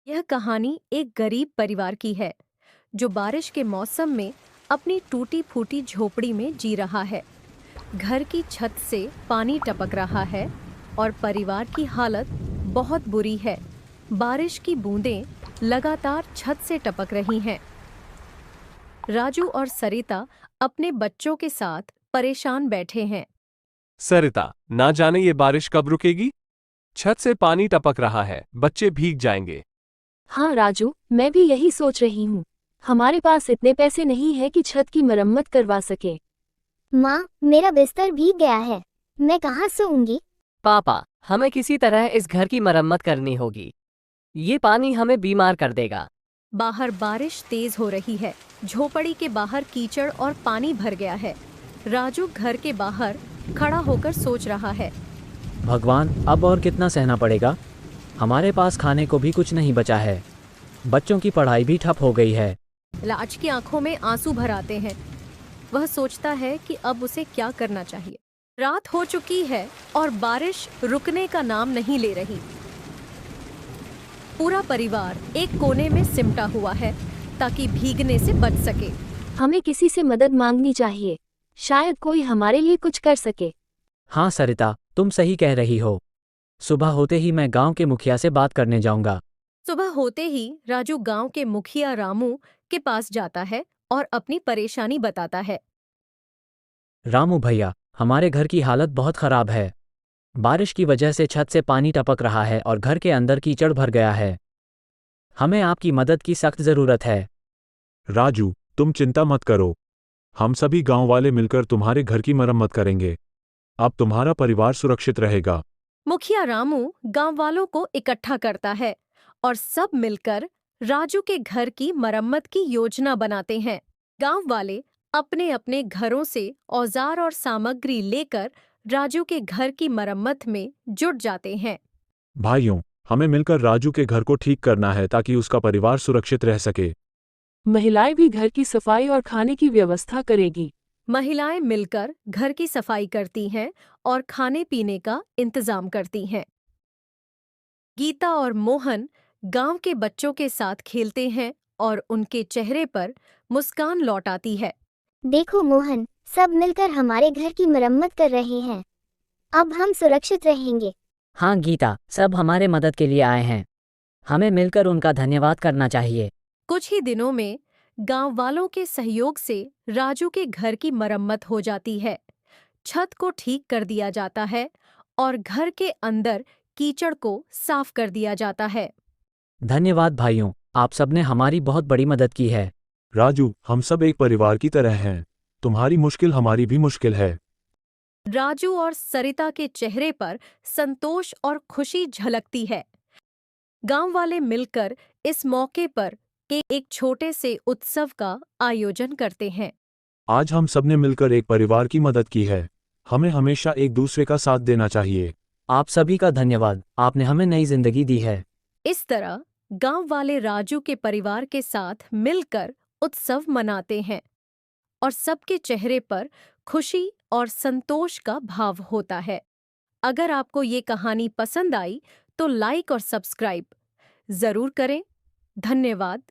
यह कहानी एक गरीब परिवार की है जो बारिश के मौसम में अपनी टूटी फूटी झोपड़ी में जी रहा है। घर की छत से पानी टपक रहा है और परिवार की हालत बहुत बुरी है। बारिश की बूंदें लगातार छत से टपक रही हैं। राजू और सरिता अपने बच्चों के साथ परेशान बैठे हैं। सरिता, ना जाने ये बारिश कब रुकेगी। छत से पानी टपक रहा है, बच्चे भीग जाएंगे। हाँ राजू, मैं भी यही सोच रही हूँ। हमारे पास इतने पैसे नहीं है कि छत की मरम्मत करवा सके। माँ, मेरा बिस्तर भीग गया है, मैं कहाँ सोऊंगी? पापा, हमें किसी तरह इस घर की मरम्मत करनी होगी। ये पानी हमें बीमार कर देगा। बाहर बारिश तेज हो रही है। झोपड़ी के बाहर कीचड़ और पानी भर गया है। राजू घर के बाहर खड़ा होकर सोच रहा है। भगवान, अब और कितना सहना पड़ेगा। हमारे पास खाने को भी कुछ नहीं बचा है। बच्चों की पढ़ाई भी ठप हो गई है। राज की आंखों में आंसू भर आते हैं। वह सोचता है कि अब उसे क्या करना चाहिए। रात हो चुकी है और बारिश रुकने का नाम नहीं ले रही। पूरा परिवार एक कोने में सिमटा हुआ है ताकि भीगने से बच सके। हमें किसी से मदद मांगनी चाहिए, शायद कोई हमारे लिए कुछ कर सके। हाँ सरिता, तुम सही कह रही हो। सुबह होते ही मैं गांव के मुखिया से बात करने जाऊंगा। सुबह होते ही राजू गांव के मुखिया रामू के पास जाता है और अपनी परेशानी बताता है। रामू भैया, हमारे घर की हालत बहुत खराब है। बारिश की वजह से छत से पानी टपक रहा है और घर के अंदर कीचड़ भर गया है। हमें आपकी मदद की सख्त जरूरत है। राजू, तुम चिंता मत करो। हम सभी गांव वाले मिलकर तुम्हारे घर की मरम्मत करेंगे। अब तुम्हारा परिवार सुरक्षित रहेगा। मुखिया रामू गांव वालों को इकट्ठा करता है और सब मिलकर राजू के घर की मरम्मत की योजना बनाते हैं। गांव वाले अपने अपने घरों से औजार और सामग्री लेकर राजू के घर की मरम्मत में जुट जाते हैं। भाइयों, हमें मिलकर राजू के घर को ठीक करना है ताकि उसका परिवार सुरक्षित रह सके। महिलाएं भी घर की सफाई और खाने की व्यवस्था करेगी। महिलाएं मिलकर घर की सफाई करती हैं और खाने पीने का इंतजाम करती हैं। गीता और मोहन गांव के बच्चों के साथ खेलते हैं और उनके चेहरे पर मुस्कान लौट आती है। देखो मोहन, सब मिलकर हमारे घर की मरम्मत कर रहे हैं। अब हम सुरक्षित रहेंगे। हाँ गीता, सब हमारे मदद के लिए आए हैं। हमें मिलकर उनका धन्यवाद करना चाहिए। कुछ ही दिनों में गांव वालों के सहयोग से राजू के घर की मरम्मत हो जाती है। छत को ठीक कर दिया जाता है और घर के अंदर कीचड़ को साफ कर दिया जाता है। धन्यवाद भाइयों, आप सबने हमारी बहुत बड़ी मदद की है। राजू, हम सब एक परिवार की तरह हैं। तुम्हारी मुश्किल हमारी भी मुश्किल है। राजू और सरिता के चेहरे पर संतोष और खुशी झलकती है। गांव वाले मिलकर इस मौके पर एक छोटे से उत्सव का आयोजन करते हैं। आज हम सबने मिलकर एक परिवार की मदद की है। हमें हमेशा एक दूसरे का साथ देना चाहिए। आप सभी का धन्यवाद, आपने हमें नई जिंदगी दी है। इस तरह गांव वाले राजू के परिवार के साथ मिलकर उत्सव मनाते हैं और सबके चेहरे पर खुशी और संतोष का भाव होता है। अगर आपको ये कहानी पसंद आई तो लाइक और सब्सक्राइब जरूर करें। धन्यवाद।